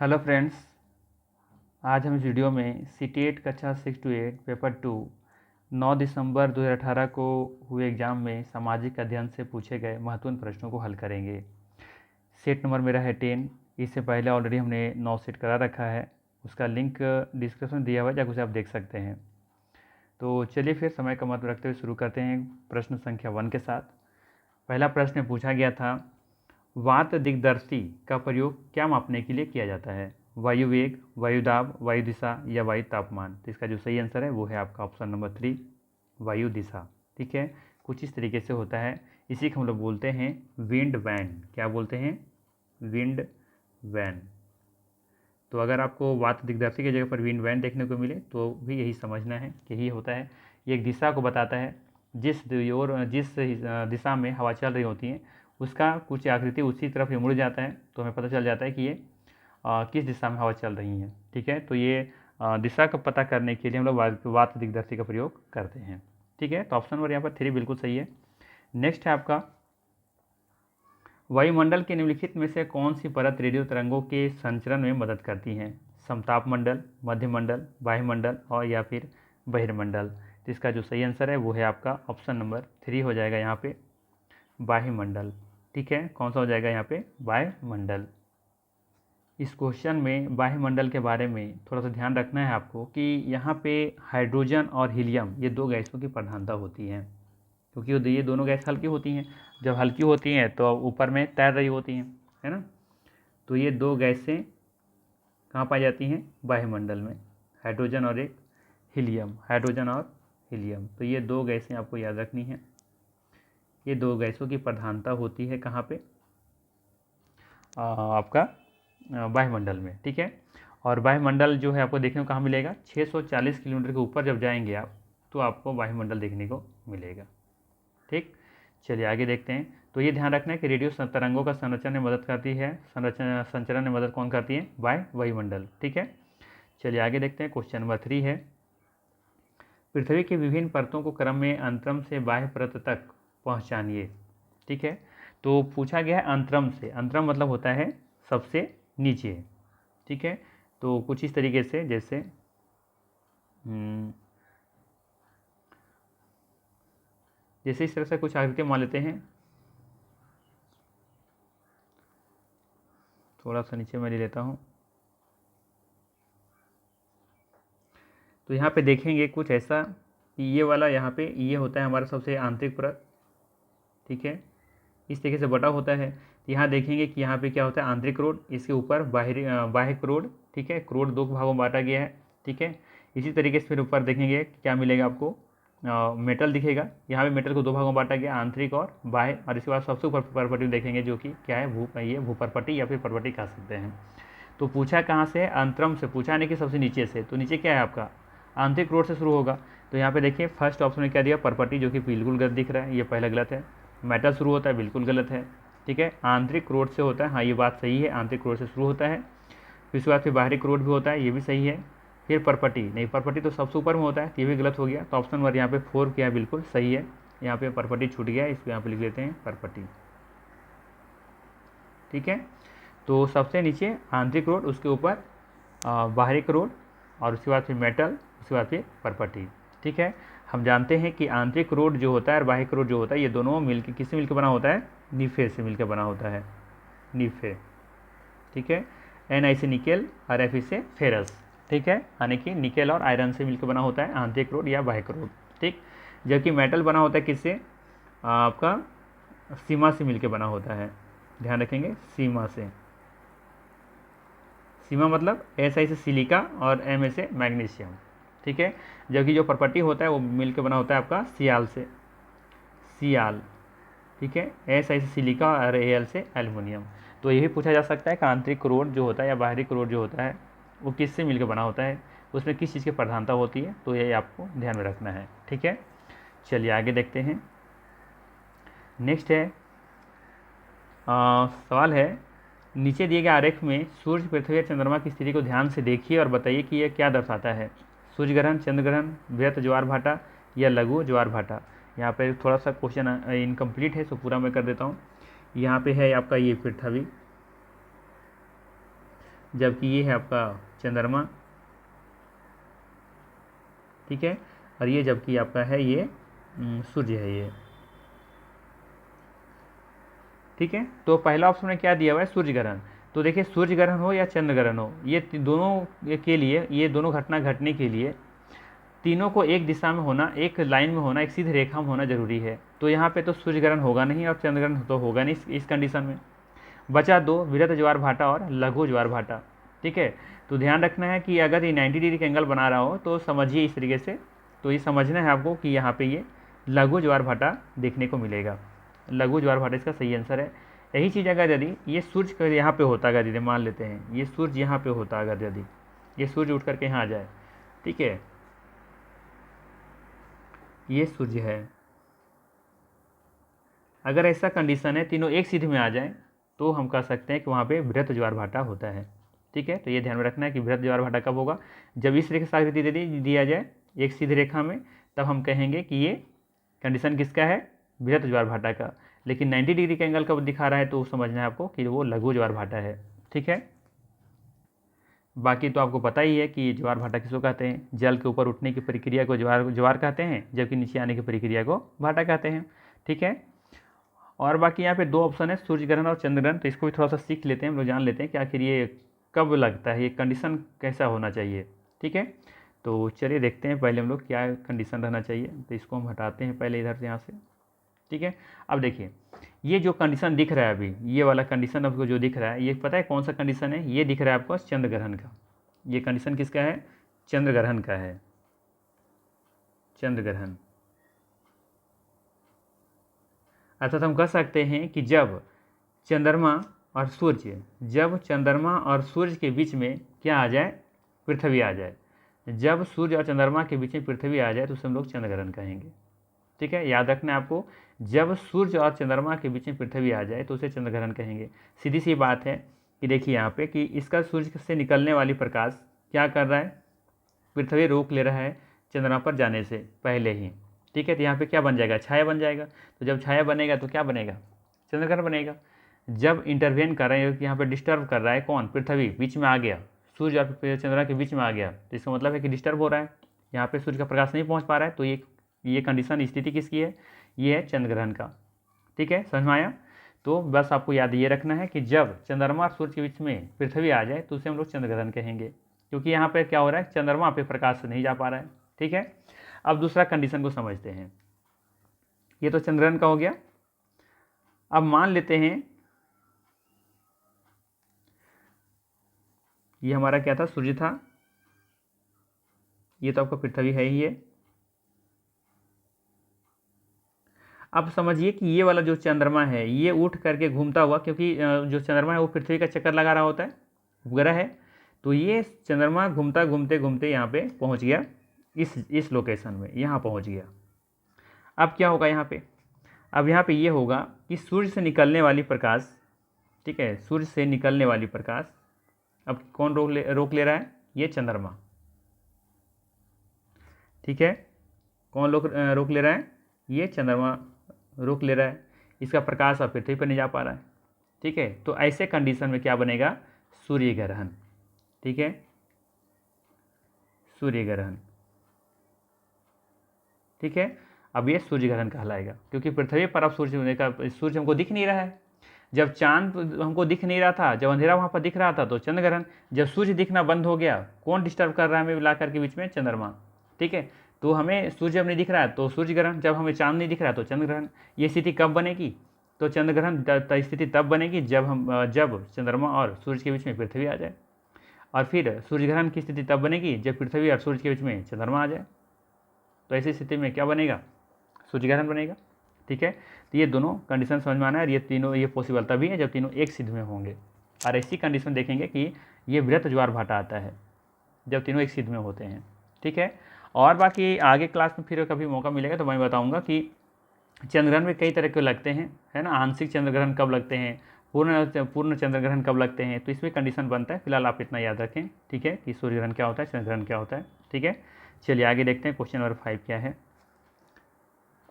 Hello friends, आज हम इस वीडियो में सीटेट कक्षा 6 to 8 पेपर 2 9 दिसंबर 2018 को हुए एग्ज़ाम में सामाजिक अध्ययन से पूछे गए महत्वपूर्ण प्रश्नों को हल करेंगे। सेट नंबर मेरा है 10। इससे पहले ऑलरेडी हमने 9 सेट करा रखा है, उसका लिंक डिस्क्रिप्शन में दिया हुआ है, जाकर उसे आप देख सकते हैं। तो चलिए फिर समय का महत्व रखते हुए शुरू करते हैं प्रश्न संख्या 1 के साथ। पहला प्रश्न पूछा गया था, वात दिग्दर्शी का प्रयोग क्या मापने के लिए किया जाता है? वायु वेग, वायु दाब, वायु दिशा या वायु तापमान? तो इसका जो सही आंसर है वो है आपका ऑप्शन नंबर 3, वायु दिशा। ठीक है, कुछ इस तरीके से होता है। इसी को हम लोग बोलते हैं विंड वैन। क्या बोलते हैं? Wind vane. तो अगर आपको वात दिग्दर्शी की जगह पर विंड वैन देखने को मिले तो भी यही समझना है कि यही होता है। ये एक दिशा को बताता है, जिस दिशा में हवा चल रही होती है उसका कुछ आकृति उसी तरफ मुड़ जाता है, तो हमें पता चल जाता है कि ये किस दिशा में हवा चल रही है। ठीक है, तो ये दिशा का पता करने के लिए हम लोग वात दिग्दर्शी का प्रयोग करते हैं। ठीक है, तो ऑप्शन नंबर यहाँ पर 3 बिल्कुल सही है। नेक्स्ट है आपका, वायुमंडल के निम्नलिखित में से कौन सी परत रेडियो तरंगों के संचरण में मदद करती है? समताप मंडल, मध्यमंडल, वायुमंडल और या फिर बहिर्मंडल? तो इसका जो सही आंसर है वो है आपका ऑप्शन नंबर 3 हो जाएगा यहाँ पे, वायुमंडल। ठीक है, कौन सा हो जाएगा यहाँ पे? वायुमंडल। इस क्वेश्चन में वायुमंडल के बारे में थोड़ा सा ध्यान रखना है आपको कि यहाँ पे हाइड्रोजन और हीलियम ये दो गैसों की प्रधानता होती है, क्योंकि ये दोनों गैस हल्की होती हैं। जब हल्की होती हैं तो ऊपर में तैर रही होती हैं, है ना। तो ये दो गैसें कहाँ पाई जाती हैं? वायुमंडल में, हाइड्रोजन और एक हीलियम। हाइड्रोजन और हीलियम, तो ये दो गैसें आपको याद रखनी है। ये दो गैसों की प्रधानता होती है कहाँ पे? आपका वायुमंडल में। ठीक है, और वायुमंडल जो है आपको देखने को कहाँ मिलेगा? 640 किलोमीटर के ऊपर जब जाएंगे आप तो आपको वायुमंडल देखने को मिलेगा। ठीक, चलिए आगे देखते हैं। तो ये ध्यान रखना है कि रेडियो तरंगों का संरचना में मदद करती है, संचरण में मदद कौन करती है? वायुमंडल। ठीक है, चलिए आगे देखते हैं। क्वेश्चन नंबर 3 है, पृथ्वी की विभिन्न परतों को क्रम में अंतरम से बाह्य परत तक पहुँचानिए। ठीक है, तो पूछा गया है अंतरम से। अंतरम मतलब होता है सबसे नीचे। ठीक है, तो कुछ इस तरीके से, जैसे इस तरह से कुछ आकृति मान लेते हैं। थोड़ा सा नीचे मैं ले लेता हूँ। तो यहाँ पे देखेंगे कुछ ऐसा कि ये वाला यहाँ पे ये होता है हमारा सबसे आंतरिक परत। ठीक है, इस तरीके से बटा होता है। यहाँ देखेंगे कि यहाँ पे क्या होता है? आंतरिक क्रोड, इसके ऊपर बाह्य क्रोड। ठीक है, क्रोड दो भागों में बांटा गया है। ठीक है, इसी तरीके से फिर ऊपर देखेंगे क्या मिलेगा आपको? मेटल दिखेगा। यहाँ पे मेटल को दो भागों में बांटा गया, आंतरिक और बाह्य। और इसके बाद सबसे ऊपर परपटी देखेंगे जो कि क्या है? ये भूपरपटी या फिर परपटी कह सकते हैं। तो पूछा कहाँ से है? अंतरम से पूछा, नहीं कि सबसे नीचे से। तो नीचे क्या है आपका? आंतरिक रोड से शुरू होगा। तो यहाँ पे देखिए फर्स्ट ऑप्शन में क्या दिया? परपटी, जो कि बिल्कुल गलत दिख रहा है, ये पहला गलत है। मेटल शुरू होता है, बिल्कुल गलत है। ठीक है, आंतरिक रोड से होता है, हाँ ये बात सही है, आंतरिक रोड से शुरू होता है। फिर उसके बाद फिर बाहरी रोड भी होता है, ये भी सही है। फिर परपटी, नहीं परपटी तो सबसे ऊपर में होता है, ये भी गलत हो गया। तो ऑप्शन नंबर यहाँ पे 4 क्या है? बिल्कुल सही है। यहाँ पे परपटी छूट गया, इसको यहाँ पे लिख लेते हैं परपटी। ठीक है, तो सबसे नीचे आंतरिक रोड, उसके ऊपर बाहरी रोड, और उसके बाद फिर मेटल, उसके बाद फिर परपटी। ठीक है, हम जानते हैं कि आंतरिक रोड जो होता है और बाह्य रोड जो होता है, ये दोनों मिलकर किससे मिलकर बना होता है? निफे से मिलकर बना होता है, निफे। ठीक है, Na से निकेल और Fe से फेरस। ठीक है, यानी कि निकेल और आयरन से मिलकर बना होता है आंतरिक रोड या बाह्य रोड। ठीक, जबकि मेटल बना होता है किससे? आपका सीमा से मिलकर बना होता है। ध्यान रखेंगे, सीमा से। सीमा मतलब Si से सिलिका और Ma से मैग्नीशियम। ठीक है, जबकि जो प्रॉपर्टी होता है वो मिलकर बना होता है आपका सियाल से, सियाल। ठीक है, Si से सिलिका और Al से एल्युमिनियम। तो यही पूछा जा सकता है कि आंतरिक रोड जो होता है या बाहरी रोड जो होता है वो किससे मिलकर बना होता है, उसमें किस चीज़ की प्रधानता होती है। तो ये आपको ध्यान में रखना है। ठीक है, चलिए आगे देखते हैं। नेक्स्ट है सवाल है, नीचे दिए गए आरेख में सूर्य, पृथ्वी और चंद्रमा की स्थिति को ध्यान से देखिए और बताइए कि यह क्या दर्शाता है? सूर्य ग्रहण, चंद्र ग्रहण, वृत्त ज्वार भाटा या लघु ज्वार भाटा? यहाँ पे थोड़ा सा क्वेश्चन इनकम्प्लीट है, सो पूरा मैं कर देता हूँ। यहाँ पे है आपका ये पृथ्वी, जबकि ये है आपका चंद्रमा, ठीक है, और ये जबकि आपका है ये सूर्य है ये, ठीक है। तो पहला ऑप्शन में क्या दिया हुआ है, सूर्य ग्रहण। तो देखिए सूर्य ग्रहण हो या चंद्र ग्रहण हो, ये दोनों के लिए, ये दोनों घटना घटने के लिए तीनों को एक दिशा में होना, एक लाइन में होना, एक सीधी रेखा में होना जरूरी है। तो यहाँ पे तो सूर्य ग्रहण होगा नहीं और चंद्र ग्रहण तो होगा नहीं इस कंडीशन में। बचा दो, वृत्त ज्वार भाटा और लघु ज्वार भाटा, ठीक है। तो ध्यान रखना है कि अगर ये 90 डिग्री का एंगल बना रहा हो तो समझिए इस तरीके से। तो ये समझना है आपको कि यहाँ पे ये लघु ज्वार भाटा देखने को मिलेगा। लघु ज्वार भाटा इसका सही आंसर है। यही चीज़ अगर यदि ये सूर्य यहाँ पे होता, अगर यदि मान लेते हैं ये सूर्य यहाँ पे होता, अगर यदि ये सूर्य उठ करके यहाँ आ जाए, ठीक है, ये सूर्य है, अगर ऐसा कंडीशन है तीनों एक सीध में आ जाए तो हम कह सकते हैं कि वहाँ पे वृत्त ज्वार भाटा होता है, ठीक है। तो ये ध्यान में रखना है कि वृत्त ज्वार भाटा कब होगा, जब इस रेखा आकृति दे दिया जाए एक सीधी रेखा में, तब हम कहेंगे कि ये कंडीशन किसका है, वृत्त ज्वार भाटा का। लेकिन 90 डिग्री का एंगल कब दिखा रहा है तो समझना है आपको कि वो लघु ज्वार भाटा है, ठीक है। बाकी तो आपको पता ही है कि ज्वार भाटा किसको कहते हैं, जल के ऊपर उठने की प्रक्रिया को ज्वार कहते हैं, जबकि नीचे आने की प्रक्रिया को भाटा कहते हैं, ठीक है। और बाकी यहाँ पे दो ऑप्शन है, सूर्य ग्रहण और चंद्र ग्रहण, तो इसको भी थोड़ा सा सीख लेते हैं, हम लोग जान लेते हैं कि आखिर ये कब लगता है, ये कंडीशन कैसा होना चाहिए, ठीक है। तो चलिए देखते हैं पहले हम लोग क्या कंडीशन रहना चाहिए। तो इसको हम हटाते हैं पहले इधर से, यहाँ से, ठीक है। अब देखिए ये जो कंडीशन दिख रहा है अभी, ये वाला कंडीशन आपको जो दिख रहा है, ये पता है कौन सा कंडीशन है, ये दिख रहा है आपको चंद्र ग्रहण का। ये कंडीशन किसका है, चंद्र ग्रहण का है, चंद्र ग्रहण। अर्थात हम कह सकते हैं कि जब चंद्रमा और सूर्य, जब चंद्रमा और सूर्य के बीच में क्या आ जाए, पृथ्वी आ जाए, जब सूर्य और चंद्रमा के बीच में पृथ्वी आ जाए तो उसे हम लोग चंद्र ग्रहण कहेंगे, ठीक है। याद रखना है आपको, जब सूर्य और चंद्रमा के बीच में पृथ्वी आ जाए तो उसे चंद्र ग्रहण कहेंगे। सीधी सी बात है कि देखिए यहाँ पे कि इसका सूर्य से निकलने वाली प्रकाश क्या कर रहा है, पृथ्वी रोक ले रहा है चंद्रमा पर जाने से पहले ही, ठीक है। तो यहाँ पे क्या बन जाएगा, छाया बन जाएगा। तो जब छाया बनेगा तो क्या बनेगा, चंद्र ग्रहण बनेगा। जब इंटरवेन कर रहे हैं, यहाँ पे डिस्टर्ब कर रहा है कौन, पृथ्वी बीच में आ गया, सूर्य और चंद्रमा के बीच में आ गया, तो इसका मतलब है कि डिस्टर्ब हो रहा है, यहाँ पे सूर्य का प्रकाश नहीं पहुँच पा रहा है। तो ये कंडीशन, स्थिति किसकी है, ये है चंद्र ग्रहण का, ठीक है, समझ में आया। तो बस आपको याद ये रखना है कि जब चंद्रमा और सूर्य के बीच में पृथ्वी आ जाए तो उसे हम लोग चंद्र ग्रहण कहेंगे, क्योंकि यहाँ पे क्या हो रहा है, चंद्रमा पे प्रकाश नहीं जा पा रहा है, ठीक है। अब दूसरा कंडीशन को समझते हैं। ये तो चंद्र ग्रहण का हो गया। अब मान लेते हैं ये हमारा क्या था, सूर्य था, ये तो आपका पृथ्वी है ही है। अब समझिए कि ये वाला जो चंद्रमा है ये उठ करके घूमता हुआ, क्योंकि जो चंद्रमा है वो पृथ्वी का चक्कर लगा रहा होता है, उपग्रह है, तो ये चंद्रमा घूमता घूमते घूमते यहाँ पे पहुँच गया, इस लोकेशन में यहाँ पहुँच गया। अब क्या होगा यहाँ पे, अब यहाँ पे ये होगा कि सूर्य से निकलने वाली प्रकाश, ठीक है, सूर्य से निकलने वाली प्रकाश अब कौन रोक ले रहा है, ये चंद्रमा, ठीक है। कौन रोक ले रहा है, ये चंद्रमा रोक ले रहा है, इसका प्रकाश अब पृथ्वी पर नहीं जा पा रहा है, ठीक है। तो ऐसे कंडीशन में क्या बनेगा, सूर्य ग्रहण, ठीक है, सूर्य ग्रहण, ठीक है। अब ये सूर्य ग्रहण कहलाएगा, क्योंकि पृथ्वी पर अब सूर्य हमको दिख नहीं रहा है। जब चांद हमको दिख नहीं रहा था, जब अंधेरा वहाँ पर दिख रहा था तो चंद्र ग्रहण, जब सूर्य दिखना बंद हो गया, कौन डिस्टर्ब कर रहा है हमें ला करके बीच में, चंद्रमा, ठीक है। तो हमें सूर्य जब नहीं दिख रहा है तो सूर्य ग्रहण, जब हमें चांद नहीं दिख रहा है तो चंद्र ग्रहण। ये स्थिति कब बनेगी, तो चंद्र ग्रहण स्थिति तब बनेगी जब चंद्रमा और सूर्य के बीच में पृथ्वी आ जाए, और फिर सूर्य ग्रहण की स्थिति तब बनेगी जब पृथ्वी और सूर्य के बीच में चंद्रमा आ जाए। तो ऐसी स्थिति में क्या बनेगा, सूर्य ग्रहण बनेगा, ठीक है। तो ये दोनों कंडीशन समझ में आना है, और ये तीनों, ये पॉसिबल तभी है जब तीनों एक सिद्ध में होंगे। और ऐसी कंडीशन देखेंगे कि ये वृत्त ज्वार भाटा आता है जब तीनों एक सिद्ध में होते हैं, ठीक है। और बाकी आगे क्लास में फिर कभी मौका मिलेगा तो मैं बताऊंगा कि चंद्रग्रहण में कई तरह के लगते हैं, है ना, आंशिक चंद्रग्रहण कब लगते हैं, पूर्ण चंद्रग्रहण कब लगते हैं, तो इसमें कंडीशन बनता है। फिलहाल आप इतना याद रखें, ठीक है, कि सूर्य ग्रहण क्या होता है, चंद्रग्रहण क्या होता है, ठीक है। चलिए आगे देखते हैं क्वेश्चन नंबर 5 क्या है।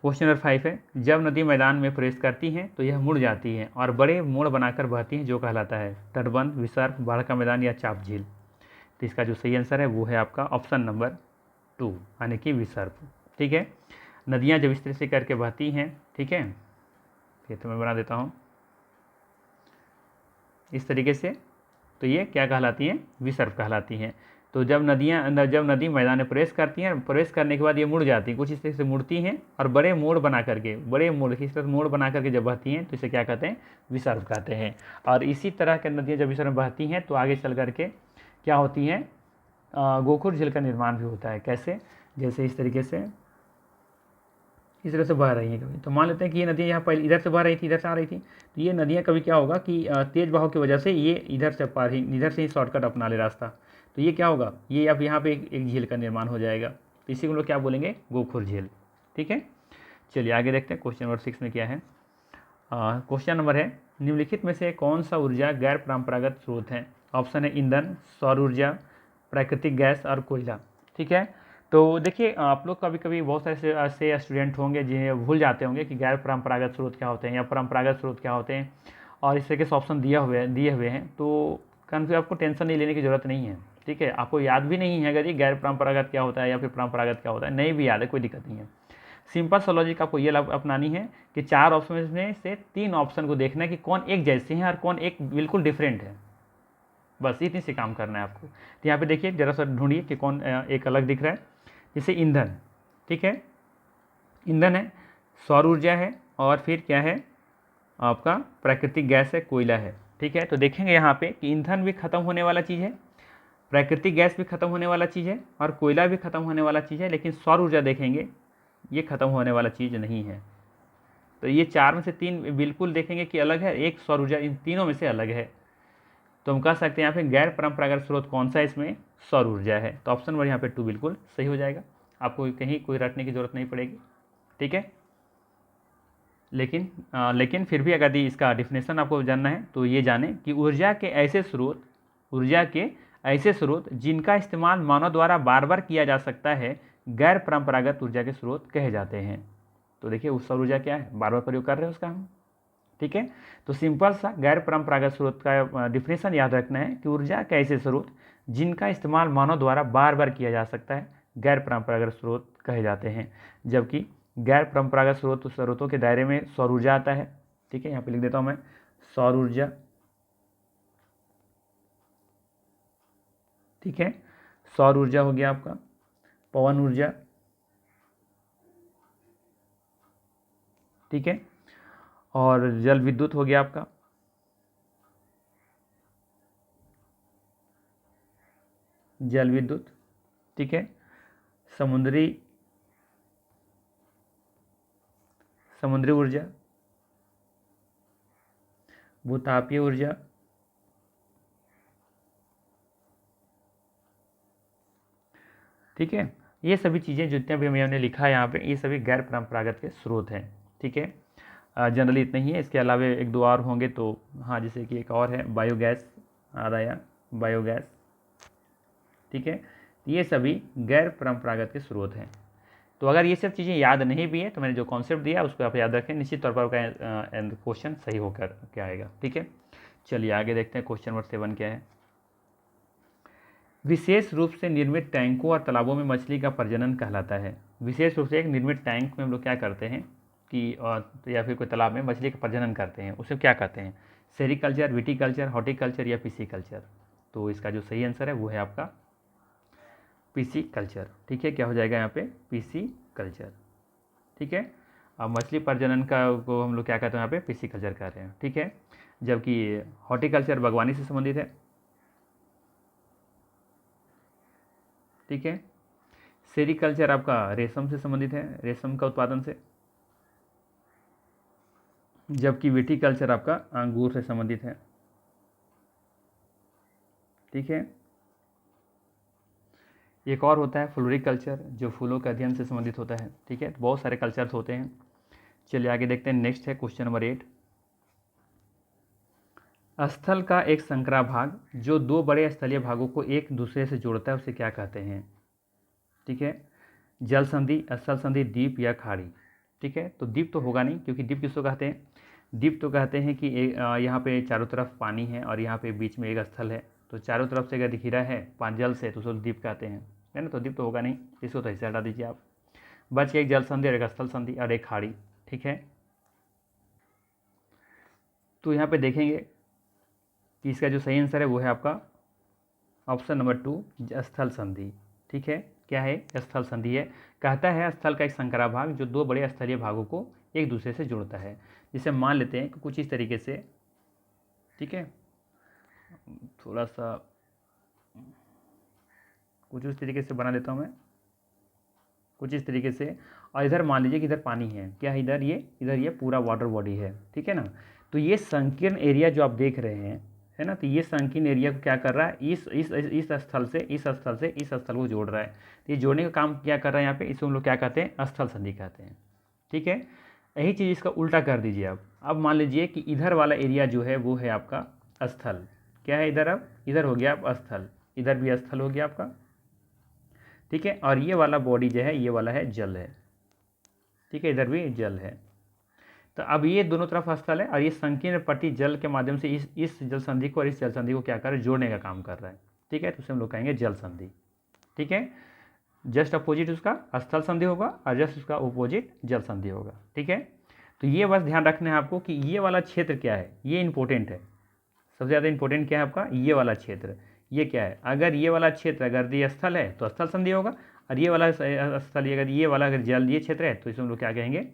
क्वेश्चन नंबर 5 है, जब नदी मैदान में प्रवेश करती हैं तो यह मुड़ जाती हैं और बड़े मोड़ बनाकर बहती हैं, जो कहलाता है तटबंध, विसर्प, बाढ़ का मैदान या चाप झील। तो इसका जो सही आंसर है वो है आपका ऑप्शन नंबर 2 यानी कि विसर्प। ठीक है, नदियाँ जब इस तरह से करके बहती हैं, ठीक है, ये तो मैं बना देता हूँ इस तरीके से, तो ये क्या कहलाती हैं, विसर्प कहलाती हैं। तो जब नदी मैदान में प्रवेश करती हैं, प्रवेश करने के बाद ये मुड़ जाती हैं, कुछ इस तरह से मुड़ती हैं और बड़े मोड़ बना करके, बड़े मोड़ इस तरह से मोड़ बना करके जब बहती हैं तो इसे क्या कहते हैं, विसर्प कहते हैं। और इसी तरह के नदियाँ जब विसर्प बहती हैं तो आगे चल करके क्या होती हैं, गोखुर झील का निर्माण भी होता है। कैसे, जैसे इस तरीके से इस तरह से बह रही हैं कभी, तो मान लेते हैं कि ये नदियाँ यहाँ पहले इधर से बह रही थी, इधर से आ रही थी, तो ये नदियाँ कभी क्या होगा कि तेज़ बहाव की वजह से ये इधर से पार ही, इधर से ही शॉर्टकट अपना ले रास्ता, तो ये क्या होगा, ये अब यहाँ पे एक झील का निर्माण हो जाएगा, तो इसी को लोग क्या बोलेंगे, गोखुर झील। ठीक है, चलिए आगे देखते हैं क्वेश्चन नंबर 6 में क्या है। क्वेश्चन नंबर है, निम्नलिखित में से कौन सा ऊर्जा गैर परंपरागत स्रोत है। ऑप्शन है ईंधन, सौर ऊर्जा, प्राकृतिक गैस और कोयला। ठीक है, तो देखिए आप लोग कभी कभी बहुत सारे ऐसे स्टूडेंट होंगे जिन्हें भूल जाते होंगे कि गैर परंपरागत स्रोत क्या होते हैं या परंपरागत स्रोत क्या होते हैं, और इस तरीके से ऑप्शन दिए हुए हैं, तो कन्फ्यूज, आपको टेंशन नहीं लेने की ज़रूरत नहीं है। ठीक है, आपको याद भी नहीं है अगर ये गैर परंपरागत क्या होता है या फिर परंपरागत क्या होता है, नहीं भी याद है कोई दिक्कत नहीं है। सिंपल सा लॉजिक आपको ये अपनानी है कि 4 ऑप्शन में से 3 ऑप्शन को देखना है कि कौन एक जैसे हैं और कौन एक बिल्कुल डिफरेंट है, बस इतनी से काम करना है आपको। तो यहाँ पे देखिए जरा सा ढूंढिए कि कौन एक अलग दिख रहा है। जैसे ईंधन, ठीक है, ईंधन है, सौर ऊर्जा है, और फिर क्या है आपका प्राकृतिक गैस है, कोयला है। ठीक है, तो देखेंगे यहाँ पे कि ईंधन भी खत्म होने वाला चीज़ है, प्राकृतिक गैस भी खत्म होने वाला चीज़ है, और कोयला भी खत्म होने वाला चीज़ है, लेकिन सौर ऊर्जा देखेंगे ये खत्म होने वाला चीज़ नहीं है। तो ये 4 में से 3 बिल्कुल देखेंगे कि अलग है, एक सौर ऊर्जा इन तीनों में से अलग है। तो हम कह सकते हैं यहाँ पे गैर परंपरागत स्रोत कौन सा है, इसमें सौर ऊर्जा है। तो ऑप्शन नंबर यहाँ पे 2 बिल्कुल सही हो जाएगा, आपको कहीं कोई रटने की जरूरत नहीं पड़ेगी। ठीक है, लेकिन फिर भी अगर इसका डिफिनेशन आपको जानना है तो ये जाने कि ऊर्जा के ऐसे स्रोत जिनका इस्तेमाल मानव द्वारा बार बार किया जा सकता है गैर परंपरागत ऊर्जा के स्रोत कहे जाते हैं। तो देखिए उस सौर ऊर्जा क्या है, बार बार प्रयोग कर रहे हैं उसका हम। ठीक है, तो सिंपल सा गैर परंपरागत स्रोत का डिफिनेशन याद रखना है कि ऊर्जा के ऐसे स्रोत जिनका इस्तेमाल मानव द्वारा बार बार किया जा सकता है गैर परंपरागत स्रोत कहे जाते हैं, जबकि गैर परंपरागत स्रोतों के दायरे में सौर ऊर्जा आता है। ठीक है, यहाँ पे लिख देता हूँ मैं सौर ऊर्जा। ठीक है, सौर ऊर्जा हो गया आपका, पवन ऊर्जा, ठीक है, और जल विद्युत हो गया आपका, जल विद्युत, ठीक है, समुद्री ऊर्जा, भूतापीय ऊर्जा, ठीक है, ये सभी चीज़ें जितने भी हमने लिखा है यहाँ पे ये सभी गैर परंपरागत के स्रोत हैं। ठीक है, जनरली इतने ही है, इसके अलावा एक दो और होंगे तो हाँ, जैसे कि एक और है बायोगैस, याद आया बायोगैस। ठीक है, ये सभी गैर परंपरागत के स्रोत हैं। तो अगर ये सब चीज़ें याद नहीं भी है तो मैंने जो कॉन्सेप्ट दिया उसको आप याद रखें, निश्चित तौर पर आपका क्वेश्चन सही होकर क्या आएगा। ठीक है, चलिए आगे देखते हैं क्वेश्चन नंबर 7 क्या है। विशेष रूप से निर्मित टैंकों और तालाबों में मछली का प्रजनन कहलाता है। विशेष रूप से एक निर्मित टैंक में हम लोग क्या करते हैं कि या फिर कोई तालाब में मछली का प्रजनन करते हैं, उसे क्या कहते हैं, सेरिकल्चर, विटीकल्चर, हॉर्टिकल्चर या पिसिकल्चर। तो इसका जो सही आंसर है वो है आपका पिसिकल्चर। ठीक है, क्या हो जाएगा यहाँ पे, पिसिकल्चर। ठीक है, अब मछली प्रजनन का को हम लोग क्या कहते हैं यहाँ पे, पिसिकल्चर कह रहे हैं। ठीक है, जबकि हॉर्टिकल्चर बागवानी से संबंधित है। ठीक है, सेरिकल्चर आपका रेशम से संबंधित है, रेशम का उत्पादन से, जबकि विटीकल्चर आपका अंगूर से संबंधित है। ठीक है, एक और होता है फ्लोरिकल्चर जो फूलों के अध्ययन से संबंधित होता है। ठीक है, तो बहुत सारे कल्चर्स होते हैं। चलिए आगे देखते हैं, नेक्स्ट है क्वेश्चन नंबर 8। स्थल का एक संकरा भाग जो दो बड़े स्थलीय भागों को एक दूसरे से जोड़ता है उसे क्या कहते हैं। ठीक है, जल संधि, स्थल संधि, द्वीप या खाड़ी। ठीक है। तो द्वीप तो होगा नहीं, क्योंकि द्वीप किसको कहते हैं? द्वीप तो कहते हैं कि यहाँ पे चारों तरफ पानी है और यहाँ पे बीच में एक स्थल है, तो चारों तरफ से अगर घिरा है जल से तो उसको द्वीप कहते हैं, है ना। तो द्वीप तो होगा नहीं, इसको तो ऐसे हटा दीजिए आप। बच गया एक जल संधि और एक स्थल संधि और एक खाड़ी, ठीक है। तो यहाँ पे देखेंगे कि इसका जो सही आंसर है वो है आपका ऑप्शन नंबर 2 स्थल संधि, ठीक है। क्या है? स्थल संधि है। कहता है स्थल का एक संकरा भाग जो दो बड़े स्थलीय भागों को एक दूसरे से जोड़ता है। जिसे मान लेते हैं कि कुछ इस तरीके से, ठीक है, थोड़ा सा कुछ उस तरीके से बना देता हूँ मैं, कुछ इस तरीके से। और इधर मान लीजिए कि इधर पानी है, क्या है इधर ये पूरा वाटर बॉडी है, ठीक है ना। तो ये संकीर्ण एरिया जो आप देख रहे हैं, है ना, तो ये संकीर्ण एरिया को क्या कर रहा है, इस स्थल से इस स्थल को जोड़ रहा है। तो ये जोड़ने का काम क्या कर रहा है यहाँ पे, इसको हम लोग क्या कहते हैं? स्थल संधि कहते हैं, ठीक है। यही चीज़ इसका उल्टा कर दीजिए आप। अब मान लीजिए कि इधर वाला एरिया जो है वो है आपका स्थल, क्या है इधर? अब इधर हो गया आप स्थल, इधर भी स्थल हो गया आपका, ठीक है। और ये वाला बॉडी जो है ये वाला है जल है, ठीक है, इधर भी जल है। तो अब ये दोनों तरफ स्थल है और ये संकीर्ण पट्टी जल के माध्यम से इस जल संधि को और इस जल संधि को क्या कर रहा है? जोड़ने का काम कर रहा है, ठीक है। तो उसे हम लोग कहेंगे जल संधि, ठीक है। जस्ट अपोजिट उसका स्थल संधि होगा और जस्ट उसका अपोजिट जल संधि होगा, ठीक है। तो ये बस ध्यान रखना है आपको कि ये वाला क्षेत्र क्या है, ये इंपॉर्टेंट है। सबसे ज़्यादा इंपॉर्टेंट क्या है आपका? ये वाला क्षेत्र। ये क्या है? अगर ये वाला क्षेत्र अगर ये स्थल है तो स्थल संधि होगा, और ये वाला स्थल अगर ये वाला अगर जल ये क्षेत्र है तो इसे हम लोग क्या कहेंगे?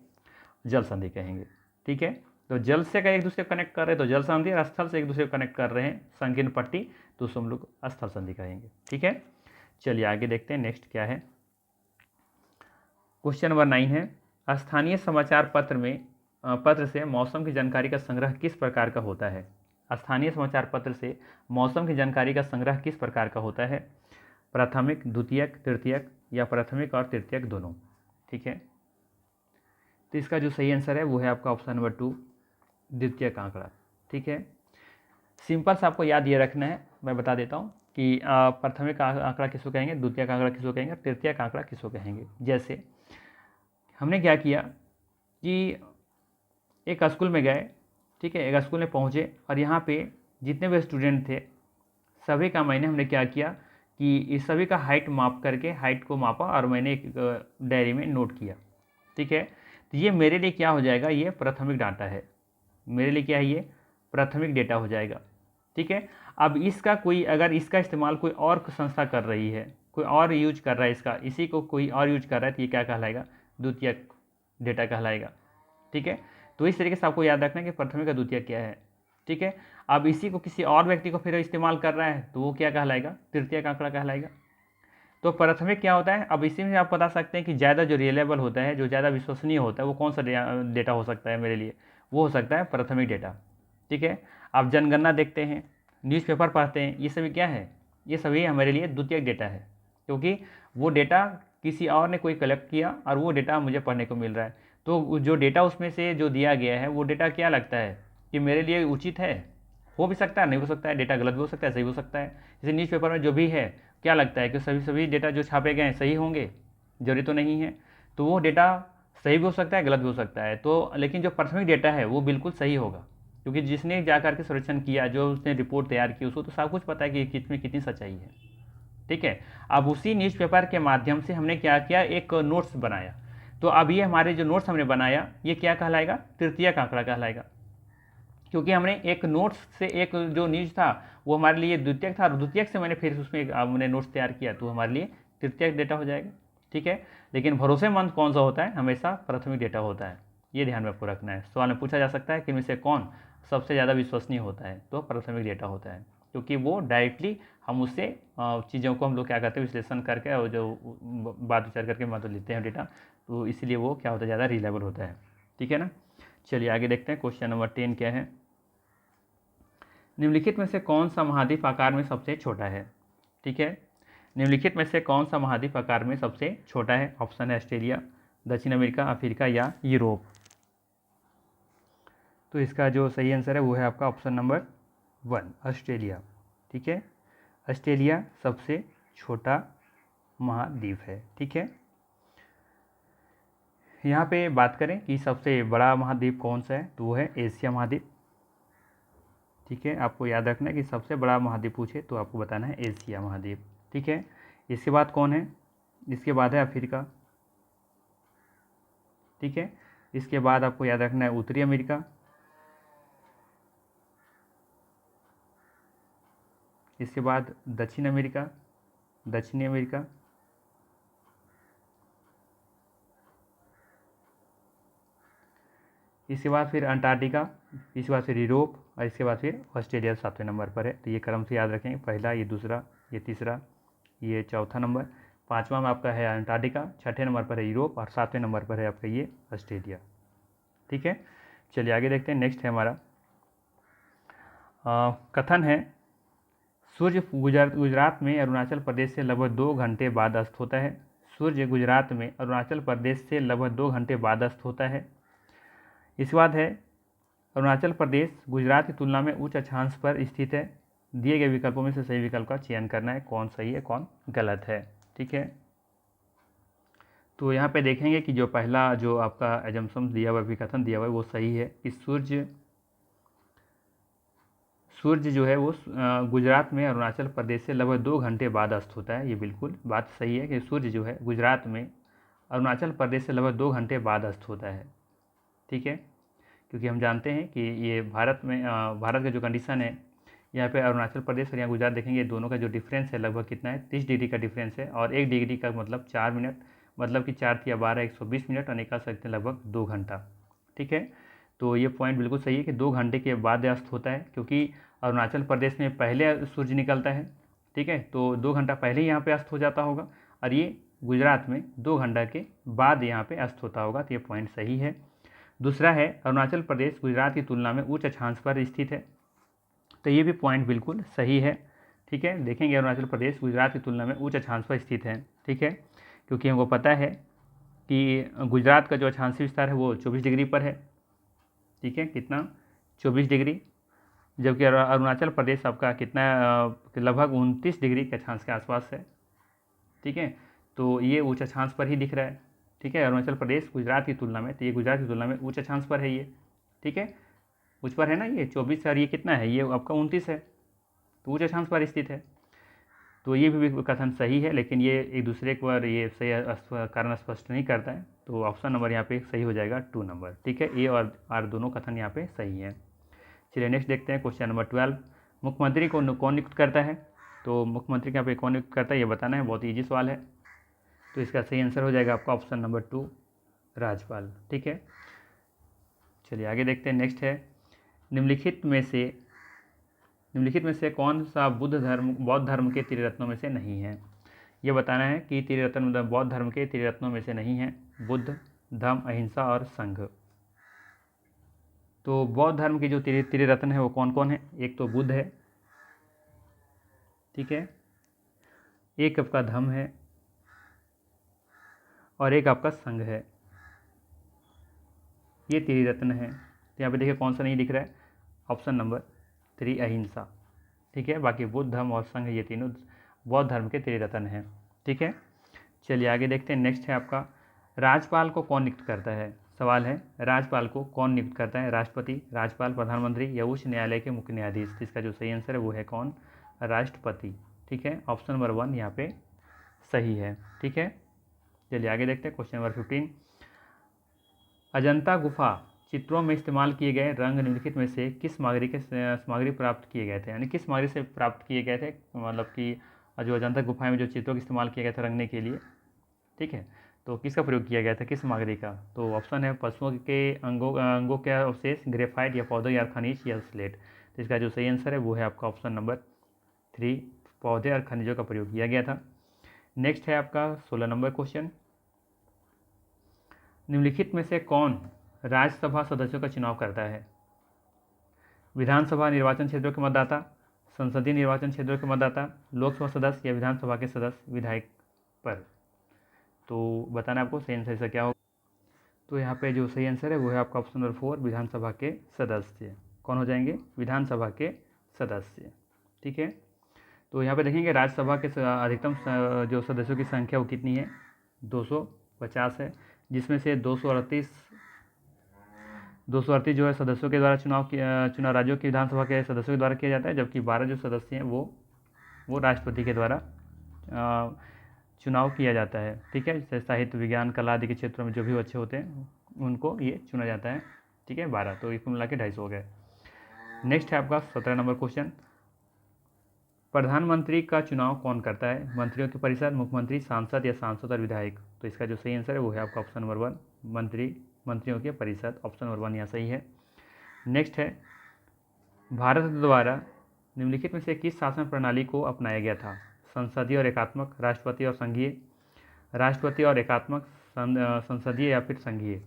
जल संधि कहेंगे, ठीक है। तो जल से अगर एक दूसरे को कनेक्ट कर रहे हैं तो जल संधि, और स्थल से एक दूसरे को कनेक्ट कर रहे हैं संकीर्ण पट्टी, तो उसको हम लोग स्थल संधि कहेंगे, ठीक है। चलिए आगे देखते हैं नेक्स्ट क्या है। क्वेश्चन नंबर 9 है, स्थानीय समाचार पत्र से मौसम की जानकारी का संग्रह किस प्रकार का होता है? स्थानीय समाचार पत्र से मौसम की जानकारी का संग्रह किस प्रकार का होता है? प्राथमिक, द्वितीयक, तृतीयक या प्राथमिक और तृतीयक दोनों, ठीक है। तो इसका जो सही आंसर है वो है आपका ऑप्शन नंबर 2 द्वितीयक आंकड़ा, ठीक है। सिंपल सा आपको याद ये रखना है, मैं बता देता हूँ कि प्राथमिक आंकड़ा किसको कहेंगे, द्वितीयक आंकड़ा किसको कहेंगे, तृतीयक आंकड़ा किसको कहेंगे। जैसे हमने क्या किया कि एक स्कूल में गए, ठीक है, एक स्कूल में पहुँचे और यहाँ पे जितने भी स्टूडेंट थे सभी का हमने क्या किया कि इस सभी का हाइट माप करके हाइट को मापा और मैंने एक डायरी में नोट किया, ठीक है। तो ये मेरे लिए क्या हो जाएगा, ये प्राथमिक डाटा है, मेरे लिए क्या है, ये प्राथमिक डेटा हो जाएगा, ठीक है। अब इसका कोई अगर इसका इस्तेमाल कोई और संस्था कर रही है, कोई और यूज कर रहा है इसका, इसी को कोई और यूज कर रहा है तो ये क्या कहलाएगा? द्वितीयक डेटा कहलाएगा, ठीक है। तो इस तरीके से आपको याद रखना है कि प्राथमिक और द्वितीयक क्या है, ठीक है। अब इसी को किसी और व्यक्ति को फिर इस्तेमाल कर रहा है तो वो क्या कहलाएगा? तृतीयक आंकड़ा कहलाएगा। तो प्राथमिक क्या होता है? अब इसी में आप बता सकते हैं कि ज़्यादा जो रिलेबल होता है, जो ज़्यादा विश्वसनीय होता है, वो कौन सा डेटा हो सकता है मेरे लिए? वो हो सकता है प्राथमिक डेटा, ठीक है। आप जनगणना देखते हैं, न्यूज़पेपर पढ़ते हैं, ये सभी क्या है? ये सभी हमारे लिए द्वितीयक डेटा है, क्योंकि वो डेटा किसी और ने कोई कलेक्ट किया और वो डेटा मुझे पढ़ने को मिल रहा है। तो जो डेटा उसमें से जो दिया गया है वो डेटा क्या लगता है कि मेरे लिए उचित है? हो भी सकता है, नहीं हो सकता है, डेटा गलत भी हो सकता है, सही हो सकता है। जैसे न्यूज़पेपर में जो भी है क्या लगता है कि सभी डेटा जो छापे गए हैं सही होंगे? जरूरी तो नहीं है। तो वो डेटा सही भी हो सकता है, गलत भी हो सकता है। तो लेकिन जो प्राथमिक डेटा है वो बिल्कुल सही होगा, क्योंकि जिसने जा करके सर्वेक्षण किया, जो उसने रिपोर्ट तैयार की, उसको तो सब कुछ पता है कि किसमें कितनी सच्चाई है, ठीक है। अब उसी न्यूज़पेपर के माध्यम से हमने क्या किया, एक नोट्स बनाया। तो अब ये हमारे जो नोट्स हमने बनाया ये क्या कहलाएगा? तृतीयक आंकड़ा कहलाएगा, क्योंकि हमने एक नोट्स से एक जो न्यूज था वो हमारे लिए द्वितीयक था और द्वितीयक से मैंने फिर उसमें हमने नोट्स तैयार किया तो हमारे लिए तृतीयक डेटा हो जाएगा, ठीक है। लेकिन भरोसेमंद कौन सा होता है? हमेशा प्राथमिक डेटा होता है, ये ध्यान में आपको रखना है। सवाल में पूछा जा सकता है कि इनमें से कौन सबसे ज़्यादा विश्वसनीय होता है, तो प्राथमिक डेटा होता है, क्योंकि वो डायरेक्टली हम उससे चीज़ों को हम लोग क्या करते हैं, विश्लेषण करके और जो बात विचार करके मतलब लेते हैं डेटा, तो इसलिए वो क्या होता है, ज़्यादा रिलायबल होता है, ठीक है ना। चलिए आगे देखते हैं। क्वेश्चन नंबर 10 क्या है, निम्नलिखित में से कौन सा महाद्वीप आकार में सबसे छोटा है, ठीक है। निम्नलिखित में से कौन सा महाद्वीप आकार में सबसे छोटा है? ऑप्शन है ऑस्ट्रेलिया, दक्षिण अमेरिका, अफ्रीका या यूरोप। तो इसका जो सही आंसर है वो है आपका ऑप्शन नंबर 1 ऑस्ट्रेलिया, ठीक है। ऑस्ट्रेलिया सबसे छोटा महाद्वीप है, ठीक है। यहाँ पे बात करें कि सबसे बड़ा महाद्वीप कौन सा है, तो वो है एशिया महाद्वीप। ठीक है, आपको याद रखना है कि सबसे बड़ा महाद्वीप पूछे तो आपको बताना है एशिया महाद्वीप। ठीक है, इसके बाद कौन है, इसके बाद है अफ्रीका। ठीक है, इसके बाद आपको याद रखना है उत्तरी अमेरिका। इसके बाद दक्षिण अमेरिका, दक्षिणी अमेरिका। इसके बाद फिर अंटार्कटिका, इसके बाद फिर यूरोप और इसके बाद फिर ऑस्ट्रेलिया 7वें नंबर पर है। तो ये क्रम से याद रखेंगे, पहला, ये दूसरा, ये तीसरा, ये चौथा नंबर, पाँचवा में आपका है अंटार्कटिका, छठे नंबर पर है यूरोप और 7वें नंबर पर है आपका ये ऑस्ट्रेलिया। ठीक है, चलिए आगे देखते हैं। नेक्स्ट है हमारा कथन है, सूर्य गुजरात में अरुणाचल प्रदेश से लगभग 2 घंटे बाद अस्त होता है। सूर्य गुजरात में अरुणाचल प्रदेश से लगभग 2 घंटे बाद अस्त होता है। इसके बाद है अरुणाचल प्रदेश गुजरात की तुलना में उच्च अक्षांश पर स्थित है। दिए गए विकल्पों में से सही विकल्प का चयन करना है, कौन सही है कौन गलत है। ठीक है, तो यहाँ पे देखेंगे कि जो पहला जो आपका एजम्पशन दिया हुआ, विकथन दिया हुआ है वो सही है कि सूर्य जो है वो गुजरात में अरुणाचल प्रदेश से लगभग 2 घंटे बाद अस्त होता है। ये बिल्कुल बात सही है कि सूर्य जो है गुजरात में अरुणाचल प्रदेश से लगभग 2 घंटे बाद अस्त होता है। ठीक है, क्योंकि हम जानते हैं कि ये भारत का जो कंडीशन है, यहाँ पे अरुणाचल प्रदेश और यहाँ गुजरात देखेंगे, दोनों का जो डिफरेंस है लगभग कितना है, 30 डिग्री का डिफरेंस है। और 1 डिग्री का मतलब 4 मिनट, मतलब कि 4 या 12 120 मिनट, और निकाल सकते हैं लगभग 2 घंटा। ठीक है, तो ये पॉइंट बिल्कुल सही है कि 2 घंटे के बाद अस्त होता है, क्योंकि अरुणाचल प्रदेश में पहले सूर्य निकलता है। ठीक है, तो 2 घंटा पहले ही यहाँ पे अस्त हो जाता होगा, और ये गुजरात में 2 घंटा के बाद यहाँ पे अस्त होता होगा। तो ये पॉइंट सही है। दूसरा है अरुणाचल प्रदेश गुजरात की तुलना में उच्च अक्षांश पर स्थित है। तो ये भी पॉइंट बिल्कुल सही है। ठीक है, देखेंगे अरुणाचल प्रदेश गुजरात की तुलना में उच्च अक्षांश पर स्थित है। ठीक है, क्योंकि हमको पता है कि गुजरात का जो अक्षांशीय विस्तार है वो 24 डिग्री पर है। ठीक है, कितना, 24 डिग्री, जबकि अरुणाचल प्रदेश आपका कितना, लगभग 29 डिग्री के अक्षांश के आसपास है। ठीक है, तो ये उच्च अक्षांश पर ही दिख रहा है। ठीक है, अरुणाचल प्रदेश गुजरात की तुलना में, तो ये गुजरात की तुलना में उच्च अक्षांश पर है ये। ठीक है, उच्च पर है ना, ये 24 और ये कितना है, ये आपका 29 है, तो उच्च अक्षांश पर स्थित है। तो ये भी कथन सही है, लेकिन ये एक दूसरे पर ये सही कारण स्पष्ट नहीं करता है। तो ऑप्शन नंबर यहाँ पे सही हो जाएगा 2 नंबर। ठीक है, ए और आर दोनों कथन यहाँ पे सही है। चलिए नेक्स्ट देखते हैं क्वेश्चन नंबर 12। मुख्यमंत्री को कौन नियुक्त करता है, तो मुख्यमंत्री के यहाँ पे कौन नियुक्त करता है ये बताना है, बहुत ईजी सवाल है। तो इसका सही आंसर हो जाएगा आपका ऑप्शन नंबर 2, राज्यपाल। ठीक है, चलिए आगे देखते हैं। नेक्स्ट है, निम्नलिखित में से कौन सा बौद्ध धर्म के त्रिरत्नों में से नहीं है। ये बताना है कि त्रिरत्न मतलब बौद्ध धर्म के त्रिरत्नों में से नहीं है, बुद्ध, धम्म, अहिंसा और संघ। तो बौद्ध धर्म के जो त्रिरत्न है वो कौन कौन है, एक तो बुद्ध है। ठीक है, एक आपका धम्म है और एक आपका संघ है। ये त्रिरत्न है। तो यहाँ पे देखिए कौन सा नहीं दिख रहा है, ऑप्शन नंबर 3 अहिंसा। ठीक है, बाकी बुद्ध, धम्म और संघ ये तीनों बौद्ध धर्म के त्रिरत्न हैं। ठीक है, चलिए आगे देखते हैं। नेक्स्ट है आपका, राज्यपाल को कौन नियुक्त करता है। सवाल है, राज्यपाल को कौन नियुक्त करता है, राष्ट्रपति, राज्यपाल, प्रधानमंत्री या उच्च न्यायालय के मुख्य न्यायाधीश। तो इसका जो सही आंसर है वो है कौन, राष्ट्रपति। ठीक है, ऑप्शन नंबर 1 यहाँ पे सही है। ठीक है, चलिए आगे देखते हैं क्वेश्चन नंबर 15। अजंता गुफा चित्रों में इस्तेमाल किए गए रंग निम्नलिखित में से किस सामग्री प्राप्त किए गए थे, यानी किस सामग्री से प्राप्त किए गए थे, मतलब कि जो अजंता गुफा में जो चित्रों का इस्तेमाल किया गया था रंगने के लिए। ठीक है, तो किसका प्रयोग किया गया था, किस सामग्री का। तो ऑप्शन है पशुओं के अंगों के अवशेष, ग्रेफाइट या पौधे या खनिज या स्लेट। तो इसका जो सही आंसर है वो है आपका ऑप्शन नंबर 3, पौधे और खनिजों का प्रयोग किया गया था। नेक्स्ट है आपका 16 नंबर क्वेश्चन। निम्नलिखित में से कौन राज्यसभा सदस्यों का चुनाव करता है। विधानसभा निर्वाचन क्षेत्रों के मतदाता, संसदीय निर्वाचन क्षेत्रों के मतदाता, लोकसभा सदस्य या विधानसभा के सदस्य विधायक पर। तो बताना आपको सही आंसर इसका क्या होगा। तो यहाँ पे जो सही आंसर है वो है आपका ऑप्शन नंबर 4, विधानसभा के सदस्य। कौन हो जाएंगे, विधानसभा के सदस्य। ठीक है, तो यहाँ पे देखेंगे राज्यसभा के अधिकतम जो सदस्यों की संख्या वो कितनी है, 250 है, जिसमें से 238 जो है सदस्यों के द्वारा चुनाव राज्यों की विधानसभा के सदस्यों के द्वारा किया जाता है, जबकि 12 जो सदस्य हैं वो राष्ट्रपति के द्वारा चुनाव किया जाता है। ठीक है, जैसे साहित्य, विज्ञान, कला आदि के क्षेत्रों में जो भी अच्छे होते हैं उनको ये चुना जाता है। ठीक है, 12, तो इसको मिला के 250 हो गए। नेक्स्ट है आपका 17 नंबर क्वेश्चन, प्रधानमंत्री का चुनाव कौन करता है? मंत्रियों की परिषद, मुख्यमंत्री, सांसद या सांसद और विधायक? तो इसका जो सही आंसर है वो है आपका ऑप्शन नंबर 1, मंत्रियों की परिषद। ऑप्शन नंबर 1 यहाँ सही है। नेक्स्ट है, भारत द्वारा निम्नलिखित में से किस शासन प्रणाली को अपनाया गया था? संसदीय और एकात्मक, राष्ट्रपति और संघीय, राष्ट्रपति और एकात्मक, संसदीय या फिर संघीय?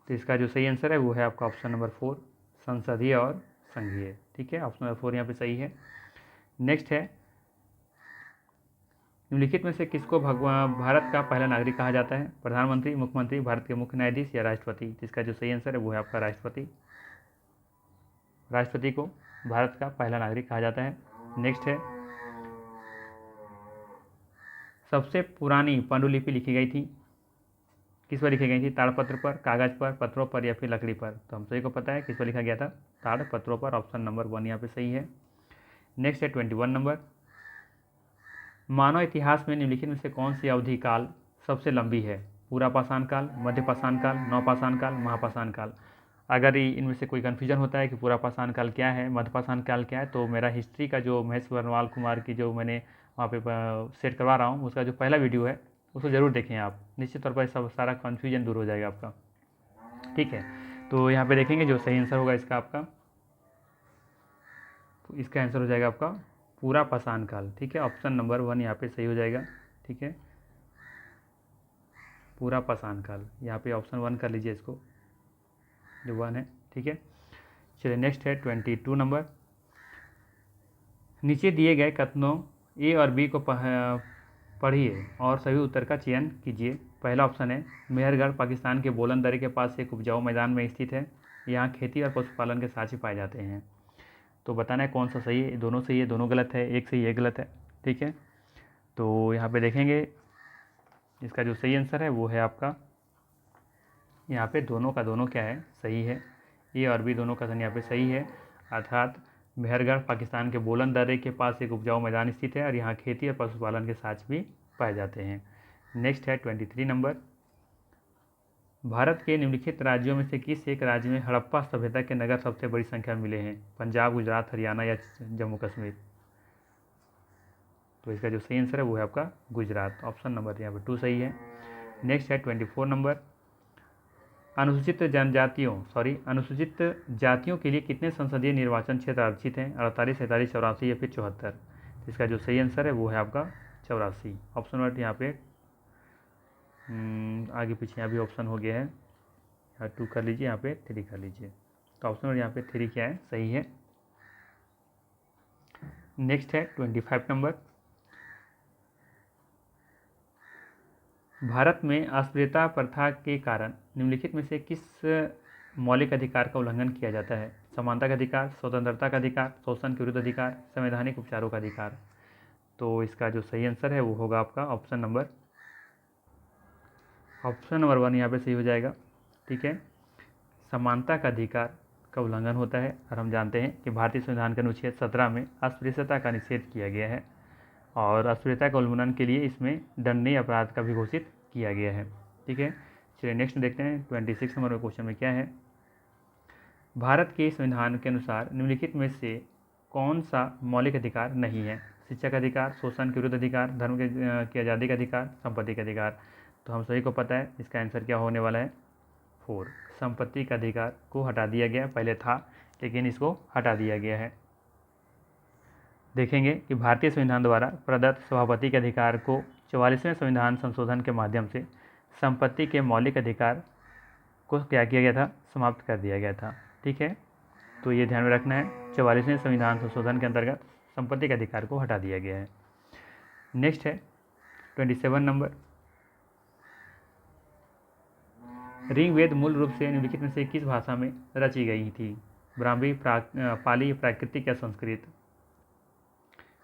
तो इसका जो सही आंसर है वो है आपका ऑप्शन नंबर 4, संसदीय और संघीय। ठीक है, ऑप्शन नंबर 4 यहाँ पे सही है। नेक्स्ट है, निम्नलिखित में से किसको भारत का पहला नागरिक कहा जाता है? प्रधानमंत्री, मुख्यमंत्री, भारत के मुख्य न्यायाधीश या राष्ट्रपति? इसका जो सही आंसर है वो है आपका राष्ट्रपति। राष्ट्रपति को भारत का पहला नागरिक कहा जाता है। नेक्स्ट है, सबसे पुरानी पांडुलिपि लिखी गई थी, किस पर लिखी गई थी? ताड़पत्र पर, कागज पर, पत्रों पर या फिर लकड़ी पर? तो हम सभी को पता है किस पर लिखा गया था, ताड़पत्रों पर। ऑप्शन नंबर 1 यहाँ पे सही है। नेक्स्ट है 21 नंबर, मानव इतिहास में निम्नलिखित में से कौन सी अवधि काल सबसे लंबी है? पूरा पाषाण काल, मध्य पाषाण काल, नवपाषाण काल, महापाषाण काल? अगर इनमें से कोई कन्फ्यूजन होता है कि पूरा पाषाण काल क्या है, मध्य पाषाण काल क्या है, तो मेरा हिस्ट्री का जो महेश वर्णवाल कुमार की जो मैंने वहाँ पे सेट करवा रहा हूँ, उसका जो पहला वीडियो है उसको ज़रूर देखें आप, निश्चित तौर पर सब सारा कन्फ्यूजन दूर हो जाएगा आपका। ठीक है, तो यहाँ पे देखेंगे जो सही आंसर होगा इसका आपका, तो इसका आंसर हो जाएगा आपका पूरा पाषाण काल। ठीक है, ऑप्शन नंबर 1 यहाँ पे सही हो जाएगा। ठीक है, पूरा पाषाण काल, यहाँ पे ऑप्शन 1 कर लीजिए इसको, जो 1 है। ठीक है, चलिए नेक्स्ट है 22 नंबर, नीचे दिए गए कथनों ए और बी को पढ़िए और सही उत्तर का चयन कीजिए। पहला ऑप्शन है, मेहरगढ़ पाकिस्तान के बोलन दर्रे के पास एक उपजाऊ मैदान में स्थित है, यहाँ खेती और पशुपालन के साक्ष्य पाए जाते हैं। तो बताना है कौन सा सही है। दोनों सही है, दोनों गलत है, एक सही एक गलत है। ठीक है, तो यहाँ पे देखेंगे इसका जो सही आंसर है वो है आपका, यहाँ पे दोनों का दोनों क्या है, सही है। ए और बी दोनों का यहाँ पे सही है, अर्थात मेहरगढ़ पाकिस्तान के बोलन दर्रे के पास एक उपजाऊ मैदान स्थित है और यहाँ खेती और पशुपालन के साक्ष्य भी पाए जाते हैं। नेक्स्ट है 23 नंबर, भारत के निम्नलिखित राज्यों में से किस एक राज्य में हड़प्पा सभ्यता के नगर सबसे बड़ी संख्या में मिले हैं? पंजाब, गुजरात, हरियाणा या जम्मू कश्मीर? तो इसका जो सही आंसर है वो है आपका गुजरात। ऑप्शन नंबर यहाँ पर 2 सही है। नेक्स्ट है 24 नंबर, अनुसूचित जातियों के लिए कितने संसदीय निर्वाचन क्षेत्र आरक्षित हैं? 48, 47, 84 या फिर 74? इसका जो सही आंसर है वो है आपका 84। ऑप्शन नंबर यहाँ पे आगे पीछे यहाँ भी ऑप्शन हो गया है, यहाँ 2 कर लीजिए, यहाँ पे 3 कर लीजिए। तो ऑप्शन नंबर यहाँ पे 3 क्या है, सही है। नेक्स्ट है 25 नंबर, भारत में अस्पृश्यता प्रथा के कारण निम्नलिखित में से किस मौलिक अधिकार का उल्लंघन किया जाता है? समानता का अधिकार, स्वतंत्रता का अधिकार, शोषण के विरुद्ध अधिकार, संवैधानिक उपचारों का अधिकार? तो इसका जो सही आंसर है वो होगा आपका ऑप्शन नंबर 1 यहाँ पे सही हो जाएगा। ठीक है, समानता का अधिकार का उल्लंघन होता है और हम जानते हैं कि भारतीय संविधान के अनुच्छेद 17 में अस्पृश्यता का निषेध किया गया है और अस्पृश्यता के उल्लंघन के लिए इसमें दंडनीय अपराध का भी घोषित किया गया है। ठीक है, चलिए नेक्स्ट देखते हैं 26 नंबर क्वेश्चन में क्या है। भारत के संविधान के अनुसार निम्नलिखित में से कौन सा मौलिक अधिकार नहीं है? शिक्षा का अधिकार, शोषण के विरुद्ध अधिकार, धर्म की आज़ादी का अधिकार, संपत्ति का अधिकार? तो हम सभी को पता है इसका आंसर क्या होने वाला है, 4, संपत्ति का अधिकार को हटा दिया गया। पहले था लेकिन इसको हटा दिया गया है। देखेंगे कि भारतीय संविधान द्वारा प्रदत्त सभापति के अधिकार को 44वें संविधान संशोधन के माध्यम से संपत्ति के मौलिक अधिकार को क्या किया गया था, समाप्त कर दिया गया था। ठीक है, तो ये ध्यान में रखना है, 44वें संविधान संशोधन के अंतर्गत संपत्ति के अधिकार को हटा दिया गया है। नेक्स्ट है 27 नंबर, ऋग्वेद मूल रूप से निम्नलिखित में से किस भाषा में रची गई थी? ब्राह्मी, पाली, प्राकृतिक या संस्कृत?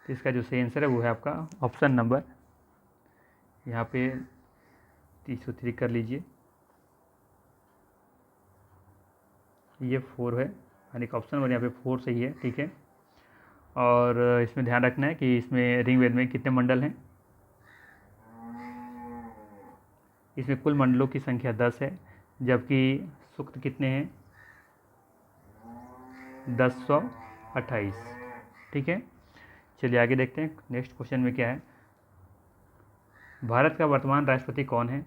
इसका जो सही आंसर है वो है आपका ऑप्शन नंबर यहाँ पे इसको 3 कर लीजिए, ये 4 है, यानी कि ऑप्शन नंबर यहाँ पे 4 सही है। ठीक है, और इसमें ध्यान रखना है कि इसमें ऋग्वेद में कितने मंडल हैं। इसमें कुल मंडलों की संख्या 10 है, जबकि सूक्त कितने हैं, 1028। ठीक है, चलिए आगे देखते हैं नेक्स्ट क्वेश्चन में क्या है। भारत का वर्तमान राष्ट्रपति कौन है?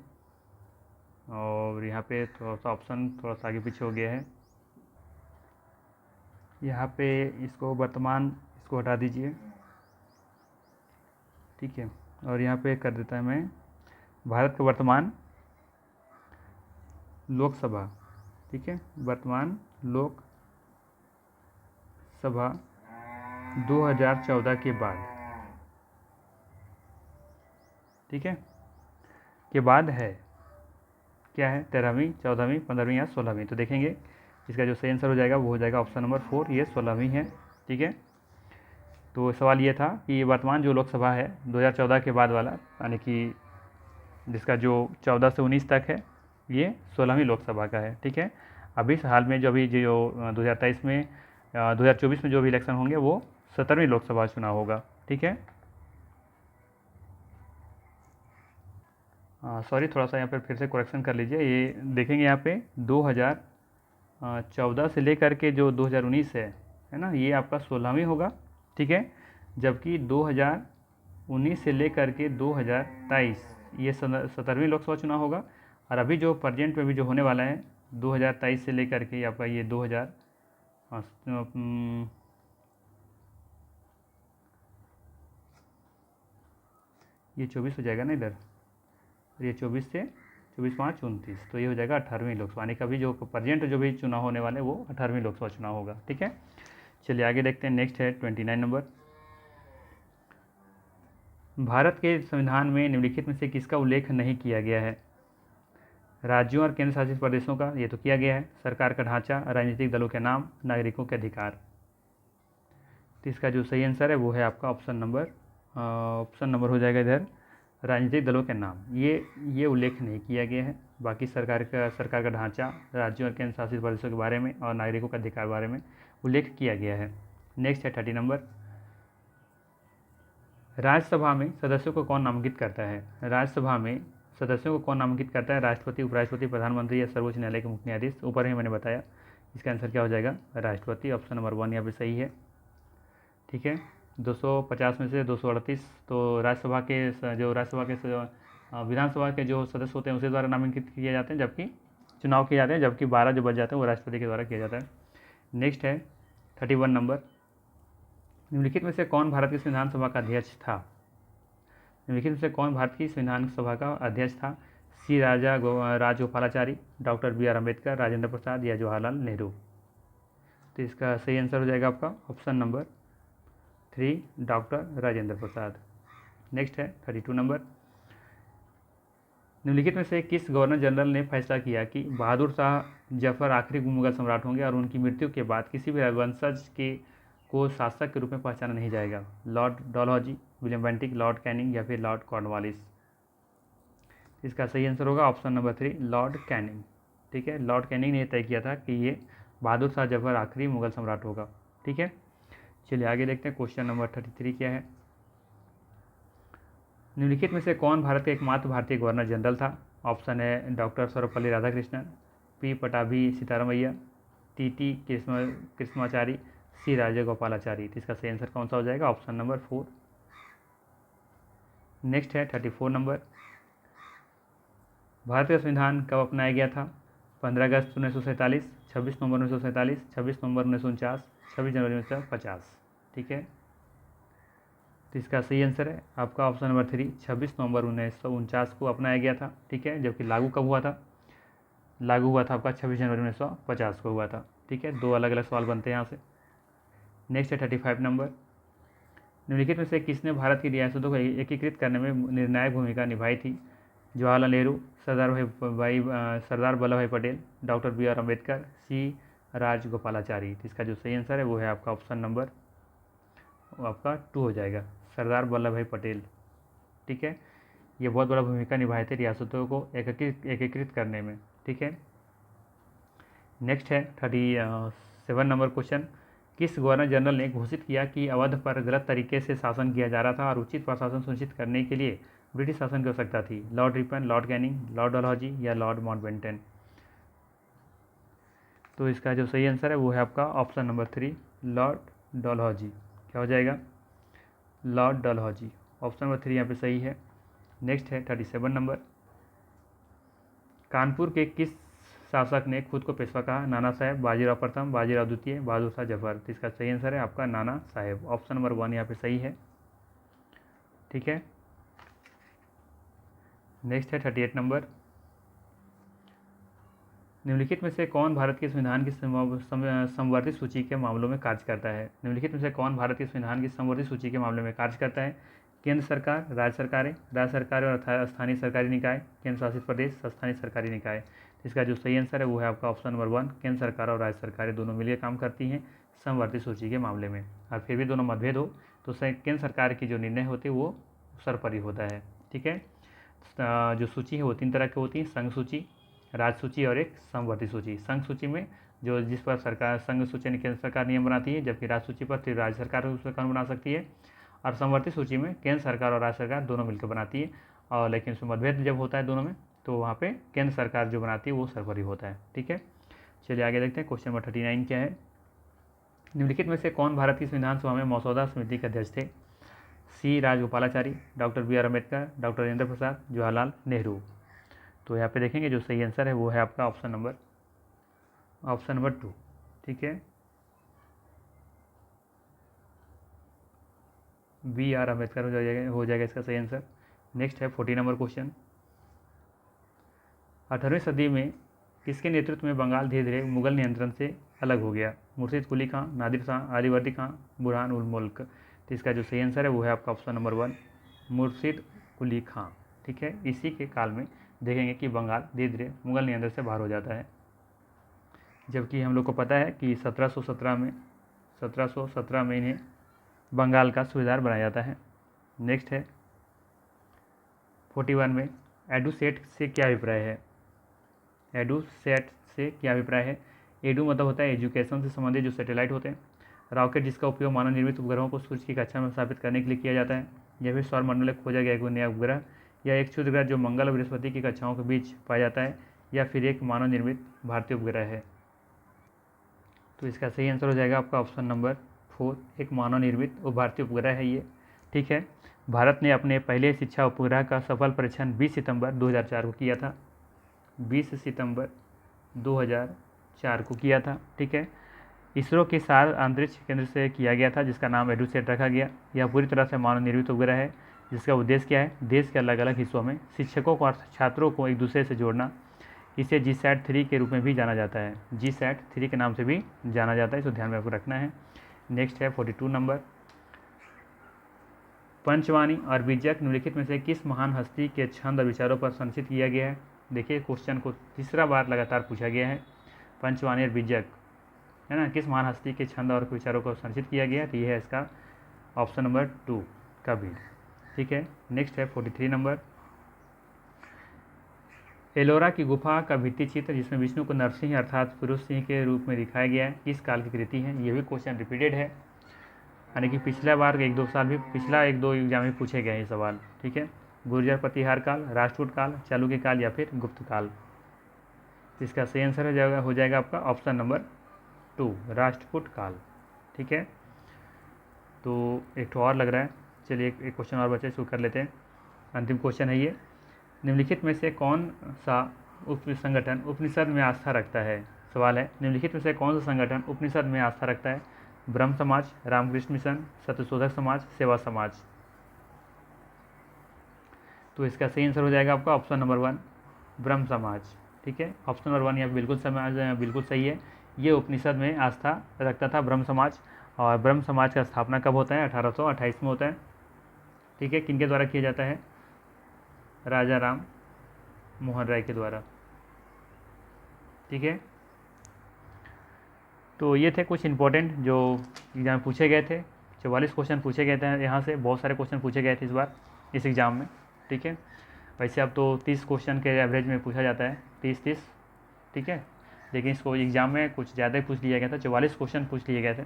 और यहाँ पे थोड़ा सा ऑप्शन थोड़ा सा आगे पीछे हो गया है, यहाँ पे इसको वर्तमान इसको हटा दीजिए। ठीक है, और यहाँ पे कर देता है मैं भारत का वर्तमान लोकसभा। ठीक है, वर्तमान लोकसभा 2014 के बाद, ठीक है, के बाद है, क्या है, 13वीं, 14वीं, 15वीं या 16वीं। तो देखेंगे इसका जो सही आंसर हो जाएगा वो हो जाएगा ऑप्शन नंबर 4, ये 16वीं है। ठीक है, तो सवाल ये था कि वर्तमान जो लोकसभा है 2014 के बाद वाला, यानी कि जिसका जो 14 से 19 तक है, ये 16वीं लोकसभा का है। ठीक है, अभी हाल में जो अभी जो 2023 में 2024 में जो भी इलेक्शन होंगे वो 17वीं लोकसभा चुनाव होगा। ठीक है, सॉरी थोड़ा सा यहाँ पर फिर से करेक्शन कर लीजिए। ये देखेंगे यहाँ पे 2014 से लेकर के जो 2019 है ना, ये आपका 16वीं होगा। ठीक है, जबकि 2019 से लेकर के 2023 ये 17वीं लोकसभा चुनाव होगा। और अभी जो प्रेजेंट में भी जो होने वाला है 2023 से लेकर के आपका ये 2000 ये 24 हो जाएगा ना इधर, और ये 24 से 24 5 29, तो ये हो जाएगा 18वीं लोकसभा, यानी कि अभी जो प्रेजेंट जो भी चुनाव होने वाले वो 18वीं लोकसभा चुनाव होगा। ठीक है, चलिए आगे देखते हैं। नेक्स्ट है 29 नंबर। भारत के संविधान में निम्नलिखित में से किसका उल्लेख नहीं किया गया है? राज्यों और केंद्र शासित प्रदेशों का, ये तो किया गया है। सरकार का ढांचा, राजनीतिक दलों के नाम, नागरिकों के अधिकार। तो इसका जो सही आंसर है वो है आपका ऑप्शन नंबर हो जाएगा इधर राजनीतिक दलों के नाम। ये उल्लेख नहीं किया गया है। बाकी सरकार का ढांचा, राज्यों और केंद्र शासित प्रदेशों के बारे में और नागरिकों के अधिकार बारे में उल्लेख किया गया है। नेक्स्ट है 30 नंबर। राज्यसभा में सदस्यों को कौन नामांकित करता है? राज्यसभा में सदस्यों को कौन नामांकित करता है? राष्ट्रपति, उपराष्ट्रपति, प्रधानमंत्री या सर्वोच्च न्यायालय के मुख्य न्यायाधीश? ऊपर ही मैंने बताया, इसका आंसर क्या हो जाएगा? राष्ट्रपति। ऑप्शन नंबर 1 यहाँ पे सही है। ठीक है, 250 में से 238 तो राज्यसभा के विधानसभा के जो सदस्य होते हैं उसी द्वारा नामांकित किए जाते हैं, जबकि चुनाव किए जाते हैं, जबकि 12 जो बच जाते हैं वो राष्ट्रपति के द्वारा किया जाता है। नेक्स्ट है 31 नंबर। निम्नलिखित में से कौन भारत की संविधान सभा का अध्यक्ष था? निम्नलिखित में से कौन भारत की संविधान सभा का अध्यक्ष था? C Rajagopalachari, doctor B R Ambedkar, Rajendra Prasad या जवाहरलाल नेहरू? तो इसका सही आंसर हो जाएगा आपका ऑप्शन नंबर 3, डॉक्टर राजेंद्र प्रसाद। नेक्स्ट है 32 नंबर। निम्नलिखित में से किस गवर्नर जनरल ने फैसला किया कि बहादुर शाह जफर आखिरी मुगल सम्राट होंगे और उनकी मृत्यु के बाद किसी भी वंशज को शासक के रूप में पहचाना नहीं जाएगा? Lord Dalhousie, William Bentinck, Lord Canning या फिर लॉर्ड कॉर्नवालिस? इसका सही आंसर होगा ऑप्शन नंबर 3, लॉर्ड कैनिंग। ठीक है, लॉर्ड कैनिंग ने तय किया था कि ये बहादुर शाह जफर आखिरी मुगल सम्राट होगा। ठीक है, चलिए आगे देखते हैं। क्वेश्चन नंबर 33 क्या है? निम्नलिखित में से कौन भारत के एकमात्र भारतीय गवर्नर जनरल था? ऑप्शन है doctor Sarvepalli Radhakrishnan, P Pattabhi Sitaramayya, T Krishnamachari, C Rajagopalachari. तो इसका सही आंसर कौन सा हो जाएगा? Option number 4। नेक्स्ट है 34 नंबर। भारत का संविधान कब अपनाया गया था? 15 अगस्त 1947, 26 नवंबर 1947, 26 नवंबर 1949, 26 जनवरी 1950? ठीक है, तो इसका सही आंसर है आपका ऑप्शन नंबर 3, 26 नवंबर 1949 को अपनाया गया था। ठीक है, जबकि लागू कब हुआ था? लागू हुआ था आपका 26 जनवरी 1950 को हुआ था। ठीक है, 2 अलग अलग सवाल बनते हैं यहाँ से। नेक्स्ट है 35 नंबर। निम्नलिखित में से किसने भारत की रियासतों को एकीकृत करने में निर्णायक भूमिका निभाई थी? Jawaharlal Nehru, Sardar Vallabhbhai Patel, doctor B R Ambedkar, C Rajagopalachari? तो इसका जो सही आंसर है वो है आपका ऑप्शन नंबर आपका 2 हो जाएगा, सरदार वल्लभ भाई पटेल। ठीक है, ये बहुत बड़ा भूमिका निभाए थे रियासतों को एकीकृत करने में। ठीक है, नेक्स्ट है 37 नंबर क्वेश्चन। किस गवर्नर जनरल ने घोषित किया कि अवध पर गलत तरीके से शासन किया जा रहा था और उचित प्रशासन सुनिश्चित करने के लिए ब्रिटिश शासन की आवश्यकता थी? Lord Ripon, Lord Canning, Lord Dalhousie या लॉर्ड माउंटबेटन? तो इसका जो सही आंसर है वो है आपका ऑप्शन नंबर 3, लॉर्ड डलहौजी। क्या हो जाएगा? लॉर्ड डलहौजी। ऑप्शन नंबर 3 यहाँ पे सही है। नेक्स्ट है 37 नंबर। कानपुर के किस शासक ने खुद को पेशवा कहा? नाना साहेब, बाजीराव प्रथम, बाजीराव द्वितीय, बहादुर शाह जफर? तो इसका सही आंसर है आपका नाना साहेब। ऑप्शन नंबर 1 यहाँ पे सही है। ठीक है, नेक्स्ट है 38 नंबर। निम्नलिखित में से कौन भारत के संविधान की समवर्ती सूची के मामलों में कार्य करता है? निम्नलिखित में से कौन भारत के संविधान की समवर्ती सूची के मामले में कार्य करता है? केंद्र सरकार, राज्य सरकार और स्थानीय सरकारी निकाय, केंद्र शासित प्रदेश, स्थानीय सरकारी निकाय? इसका जो सही आंसर है वो है आपका ऑप्शन नंबर 1, केंद्र सरकार और राज्य सरकारें दोनों मिलकर काम करती हैं समवर्ती सूची के मामले में। और फिर भी दोनों मतभेद हो तो केंद्र सरकार की जो निर्णय होते हैं वो सर्वोपरि होता है। ठीक है, जो सूची है वो 3 तरह की होती है, संघ सूची, राज्य सूची और एक समवर्ती सूची। संघ सूची में जिस पर सरकार संघ सूची में केंद्र सरकार नियम बनाती है, जबकि राज्य सूची पर फिर राज्य सरकार उसका कानून बना सकती है। और समवर्ती सूची में केंद्र सरकार और राज्य सरकार दोनों मिलकर बनाती है, और लेकिन उसमें मतभेद जब होता है दोनों में तो वहाँ पे केंद्र सरकार जो बनाती है वो सर्वोपरि होता है। ठीक है, चलिए आगे देखते हैं। क्वेश्चन नंबर 39 क्या है? निम्नलिखित में से कौन भारत की संविधान सभा में मसौदा समिति के अध्यक्ष थे? C Rajagopalachari, doctor B R Ambedkar, doctor Rajendra Prasad, Jawaharlal Nehru? तो यहाँ पे देखेंगे जो सही आंसर है वो है आपका ऑप्शन नंबर 2। ठीक है, बी आर अम्बेडकर हो जाएगा इसका सही आंसर। नेक्स्ट है 40 नंबर क्वेश्चन। 18वीं सदी में किसके नेतृत्व में बंगाल धीरे धीरे मुगल नियंत्रण से अलग हो गया? मुर्शिद कुली खां, नादिर शाह, आलिवर्दी खां, बुरहान उल मुल्क? तो इसका जो सही आंसर है वो है आपका ऑप्शन नंबर 1, मुर्शिद कुली खां। ठीक है, इसी के काल में देखेंगे कि बंगाल धीरे धीरे मुगल नियंत्रण से बाहर हो जाता है, जबकि हम लोग को पता है कि 1717 में इन्हें बंगाल का सूबेदार बनाया जाता है। नेक्स्ट है 41 में एडुसेट से क्या अभिप्राय है? एडुसेट से क्या अभिप्राय है? एडू मतलब होता है एजुकेशन से संबंधित जो सैटेलाइट होते हैं, रॉकेट जिसका उपयोग मानव निर्मित उपग्रहों को सूर्य की कक्षा में स्थापित करने के लिए किया जाता है, या फिर सौर मंडल में खोजा गया एक नया उपग्रह, या एक क्षुद्र ग्रह जो मंगल और बृहस्पति की कक्षाओं के बीच पाया जाता है, या फिर एक मानव निर्मित भारतीय उपग्रह है? तो इसका सही आंसर हो जाएगा आपका ऑप्शन नंबर 4, एक मानव निर्मित भारतीय उपग्रह है ये। ठीक है, भारत ने अपने पहले शिक्षा उपग्रह का सफल परीक्षण 20 सितंबर 2004 को किया था। 20 सितंबर 2004 को किया था। ठीक है, इसरो के सार अंतरिक्ष केंद्र से किया गया था, जिसका नाम एडुसेट रखा गया। यह पूरी तरह से मानव निर्मित उपग्रह है, जिसका उद्देश्य क्या है? देश के अलग अलग हिस्सों में शिक्षकों को और छात्रों को एक दूसरे से जोड़ना। इसे GSAT-3 के रूप में भी जाना जाता है, GSAT-3 के नाम से भी जाना जाता है, इसको ध्यान में आपको रखना है। नेक्स्ट है 42 नंबर। पंचवाणी और बीजक निम्नलिखित में से किस महान हस्ती के छंद और विचारों पर संरक्षित किया गया है? देखिए, क्वेश्चन को तीसरा बार लगातार पूछा गया है, पंचवाणी और बीजक है ना, किस महान हस्ती के छंद और विचारों को संरक्षित किया गया? तो ये है इसका ऑप्शन नंबर 2, कबीर। ठीक है, नेक्स्ट है 43 नंबर। एलोरा की गुफा का भित्ति चित्र जिसमें विष्णु को नरसिंह अर्थात पुरुष सिंह के रूप में दिखाया गया है, किस काल की कृति है? ये भी क्वेश्चन रिपीटेड है, यानी कि पिछला बार 1-2 साल भी, पिछला 1-2 एग्जाम में पूछे गए ये सवाल। ठीक है, गुर्जर प्रतिहार काल, राष्ट्रकूट काल, चालुक्य काल या फिर गुप्त काल? इसका सही आंसर हो जाएगा आपका ऑप्शन नंबर 2, राष्ट्रकूट काल। ठीक है, तो एक तो और लग रहा है, चलिए एक क्वेश्चन और बचे, इसको कर लेते हैं। अंतिम क्वेश्चन है ये। निम्नलिखित में से कौन सा संगठन उपनिषद में आस्था रखता है? सवाल है, निम्नलिखित में से कौन सा संगठन उपनिषद में आस्था रखता है? ब्रह्म समाज, रामकृष्ण मिशन, सत्यशोधक समाज, सेवा समाज? तो इसका सही आंसर हो जाएगा आपका ऑप्शन नंबर 1, ब्रह्म समाज। ठीक है, ऑप्शन नंबर 1 यहाँ बिल्कुल सही है। ये उपनिषद में आस्था रखता था ब्रह्म समाज, और ब्रह्म समाज का स्थापना कब होता है? 1828 में होता है। ठीक है, किनके द्वारा किया जाता है? राजा राम मोहन राय के द्वारा। ठीक है, तो ये थे कुछ इंपॉर्टेंट जो एग्जाम पूछे गए थे। 44 क्वेश्चन पूछे गए थे यहाँ से, बहुत सारे क्वेश्चन पूछे गए थे इस बार इस एग्ज़ाम में। ठीक है, वैसे अब तो 30 क्वेश्चन के एवरेज में पूछा जाता है, 30-30, ठीक है। लेकिन इसको एग्ज़ाम में कुछ ज़्यादा ही पूछ लिया गया था, 44 क्वेश्चन पूछ लिए गए थे।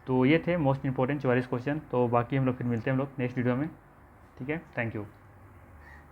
तो ये थे मोस्ट इंपॉर्टेंट 44 क्वेश्चन। तो बाकी हम लोग फिर मिलते हैं हम लोग नेक्स्ट वीडियो में, ठीक है। Thank you.